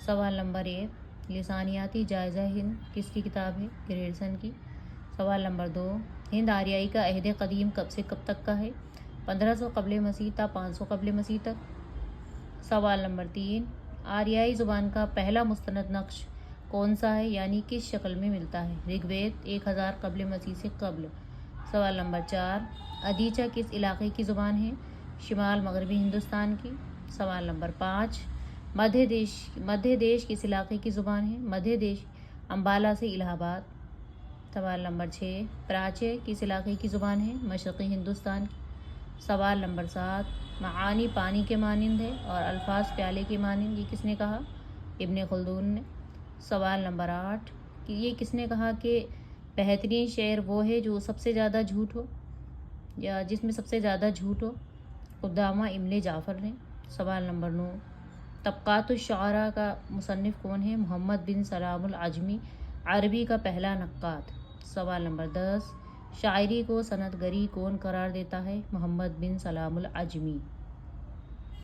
سوال نمبر 1، لسانیاتی جائزہ ہند کس کی کتاب ہے؟ گریڈسن کی۔ سوال نمبر 2، ہند آریائی کا عہد قدیم کب سے کب تک کا ہے؟ 1500 قبل مسیح تا 500 قبل مسیح تک۔ سوال نمبر 3، آریائی زبان کا پہلا مستند نقش کون سا ہے، یعنی کس شکل میں ملتا ہے؟ رگ وید 1000 قبل مسیح سے قبل۔ سوال نمبر 4، ادیچہ کس علاقے کی زبان ہے؟ شمال مغربی ہندوستان کی۔ سوال نمبر 5، مدھیہ دیش کس علاقے کی زبان ہے؟ مدھیہ دیش امبالہ سے الہ آباد۔ سوال نمبر 6، پراچے کس علاقے کی زبان ہے؟ مشرقی ہندوستان کی۔ سوال نمبر 7، معانی پانی کے مانند ہے اور الفاظ پیالے کے مانند، یہ کس نے کہا؟ ابن خلدون نے۔ سوال نمبر 8، کہ یہ کس نے کہا کہ بہترین شعر وہ ہے جو سب سے زیادہ جھوٹ ہو یا جس میں سب سے زیادہ جھوٹ ہو؟ قدامہ ابن جعفر نے۔ سوال نمبر 9، طبقات الشعراء کا مصنف کون ہے؟ محمد بن سلام العجمی، عربی کا پہلا نقاد۔ سوال نمبر 10، شاعری کو صنعت گری کون قرار دیتا ہے؟ محمد بن سلام العجمی۔